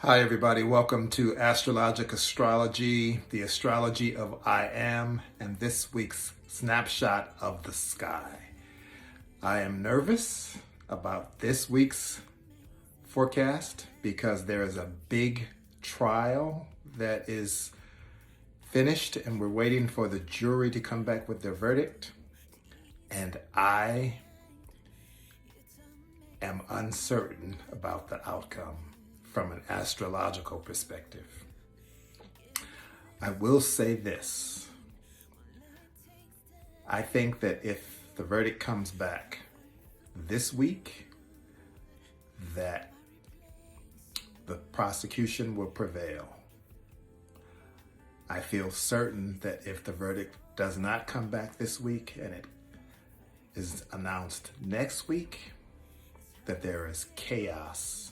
Hi, everybody. Welcome to Astrology, the astrology of I Am, and this week's Snapshot of the Sky. I am nervous about this week's forecast because there is a big trial that is finished and we're waiting for the jury to come back with their verdict. And I am uncertain about the outcome from an astrological perspective. I will say this. I think that if the verdict comes back this week, that the prosecution will prevail. I feel certain that if the verdict does not come back this week and it is announced next week, that there is chaos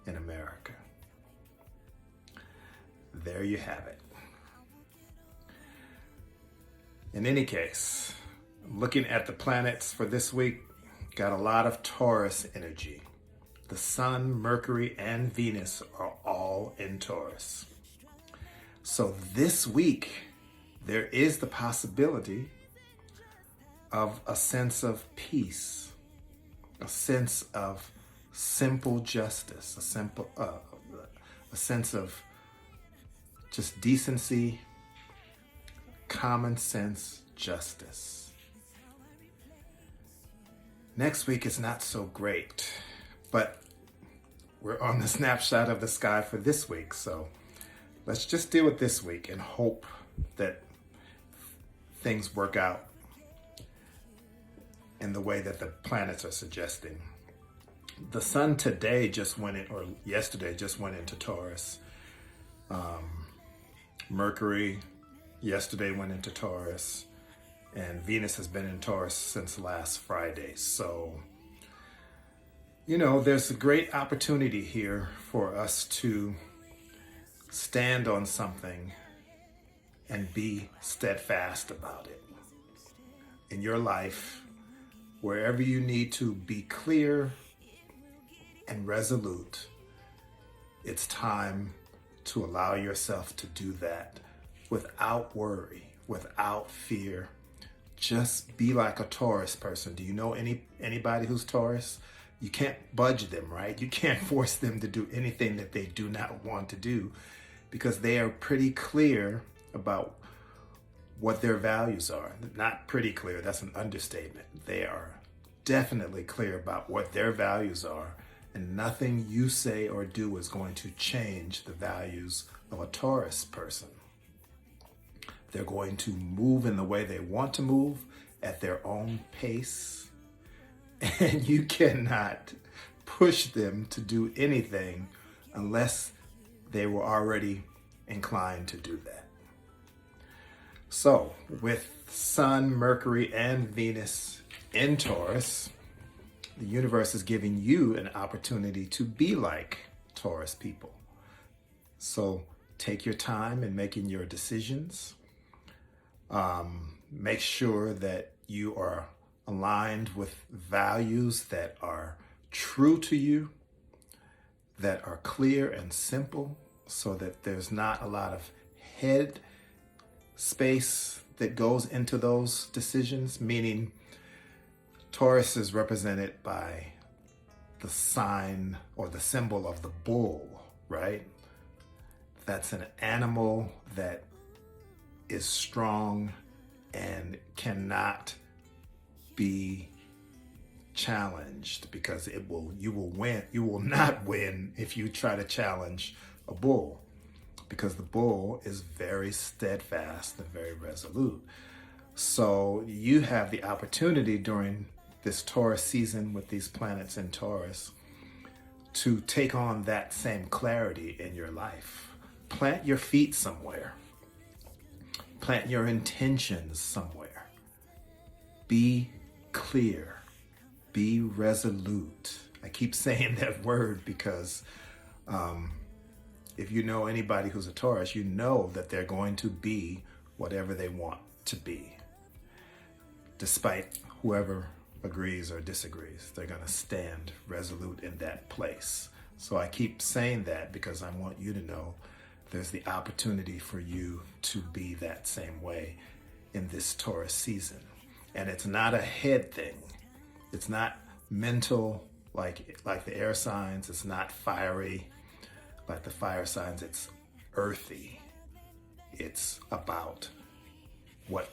in America. There you have it. In any case, looking at the planets for this week, got a lot of Taurus energy. The Sun, Mercury, and Venus are all in Taurus. So this week, there is the possibility of a sense of peace, a sense of simple justice, a sense of just decency, common sense justice. Next week is not so great, but we're on the snapshot of the sky for this week. So let's just deal with this week and hope that things work out in the way that the planets are suggesting. The Sun today just went in, or yesterday just went into Taurus. Mercury yesterday went into Taurus, and Venus has been in Taurus since last Friday. So, there's a great opportunity here for us to stand on something and be steadfast about it. In your life, wherever you need to be clear and resolute, it's time to allow yourself to do that without worry, without fear. Just be like a Taurus person. Do you know anybody who's Taurus? You can't budge them, right? You can't force them to do anything that they do not want to do because they are pretty clear about what their values are. Not pretty clear, that's an understatement. They are definitely clear about what their values are, and nothing you say or do is going to change the values of a Taurus person. They're going to move in the way they want to move at their own pace, and you cannot push them to do anything unless they were already inclined to do that. So, with Sun, Mercury, and Venus in Taurus, the universe is giving you an opportunity to be like Taurus people. So take your time in making your decisions. Make sure that you are aligned with values that are true to you, that are clear and simple, so that there's not a lot of head space that goes into those decisions, meaning Taurus is represented by the sign or the symbol of the bull, right? That's an animal that is strong and cannot be challenged because you will not win if you try to challenge a bull, because the bull is very steadfast and very resolute. So you have the opportunity during this Taurus season with these planets in Taurus to take on that same clarity in your life. Plant your feet somewhere. Plant your intentions somewhere. Be clear. Be resolute. I keep saying that word because if you know anybody who's a Taurus, you know that they're going to be whatever they want to be. Despite whoever agrees or disagrees, they're going to stand resolute in that place. So I keep saying that because I want you to know there's the opportunity for you to be that same way in this Taurus season. And it's not a head thing. It's not mental like the air signs. It's not fiery like the fire signs. It's earthy. It's about what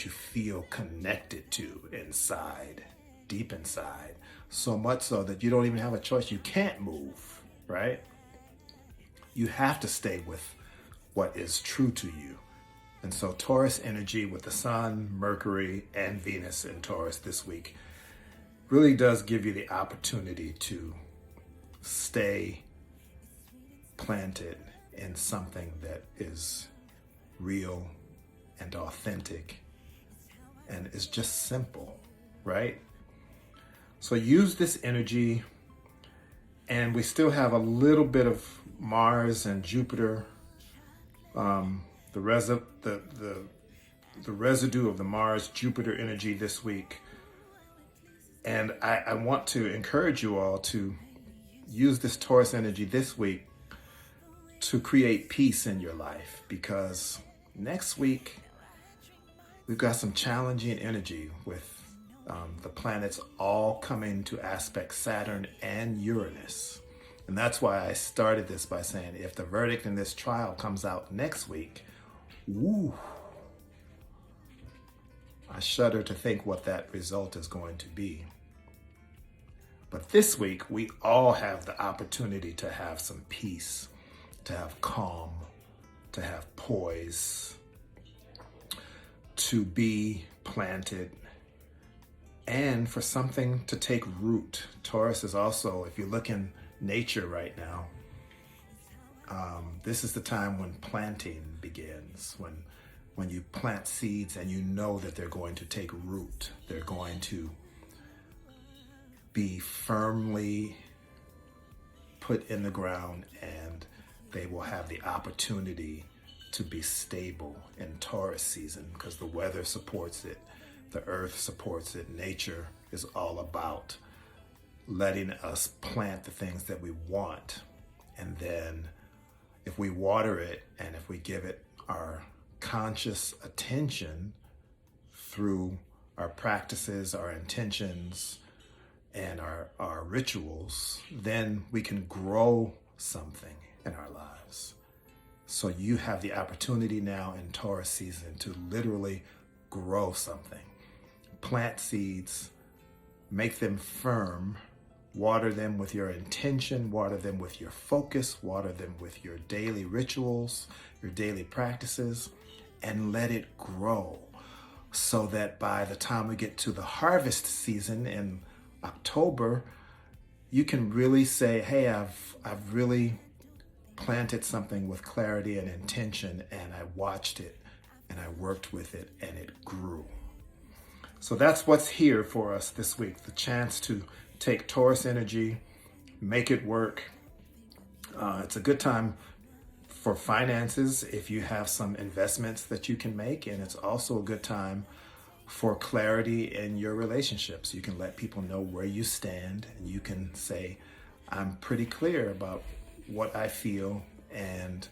you feel connected to inside, deep inside. So much so that you don't even have a choice. You can't move, right? You have to stay with what is true to you. And so Taurus energy with the Sun, Mercury, and Venus in Taurus this week really does give you the opportunity to stay planted in something that is real and authentic and is just simple, right? So use this energy, and we still have a little bit of Mars and Jupiter, the residue of the Mars-Jupiter energy this week. And I want to encourage you all to use this Taurus energy this week to create peace in your life, because next week we've got some challenging energy with the planets all coming to aspect Saturn and Uranus. And that's why I started this by saying, if the verdict in this trial comes out next week, woo, I shudder to think what that result is going to be. But this week, we all have the opportunity to have some peace, to have calm, to have poise, to be planted, and for something to take root. Taurus is also, if you look in nature right now, this is the time when planting begins, when you plant seeds and you know that they're going to take root. They're going to be firmly put in the ground, and they will have the opportunity to be stable in Taurus season because the weather supports it, the earth supports it. Nature is all about letting us plant the things that we want, and then if we water it and if we give it our conscious attention through our practices, our intentions, and our rituals, then we can grow something in our lives. So you have the opportunity now in Taurus season to literally grow something. Plant seeds, make them firm, water them with your intention, water them with your focus, water them with your daily rituals, your daily practices, and let it grow so that by the time we get to the harvest season in October, you can really say, hey, I've really planted something with clarity and intention, and I watched it and I worked with it and it grew. So that's what's here for us this week, the chance to take Taurus energy, make it work. It's a good time for finances if you have some investments that you can make, and it's also a good time for clarity in your relationships. You can let people know where you stand, and you can say, I'm pretty clear about what I feel, and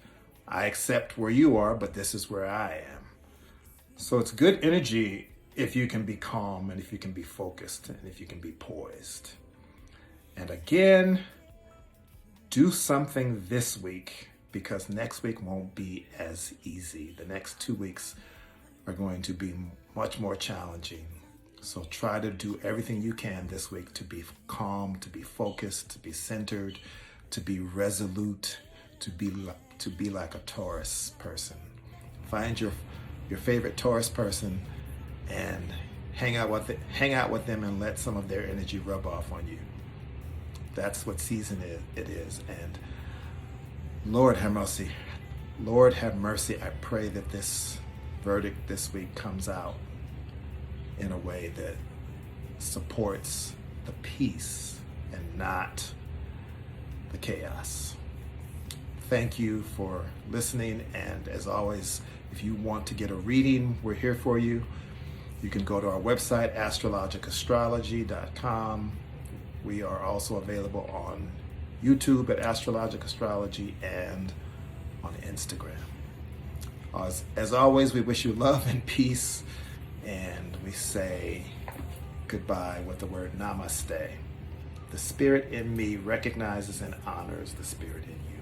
I accept where you are, but this is where I am. So it's good energy if you can be calm, and if you can be focused, and if you can be poised. And again, do something this week, because next week won't be as easy. The next 2 weeks are going to be much more challenging. So try to do everything you can this week to be calm, to be focused, to be centered, to be resolute, to be like a Taurus person. Find your favorite Taurus person and hang out with them and let some of their energy rub off on you. That's what season it is. And Lord have mercy. Lord have mercy. I pray that this verdict this week comes out in a way that supports the peace and not the chaos. Thank you for listening. And as always, if you want to get a reading, we're here for you. You can go to our website, astrologicastrology.com. We are also available on YouTube at Astrologic Astrology, and on Instagram. As always, we wish you love and peace, and we say goodbye with the word namaste. The spirit in me recognizes and honors the spirit in you.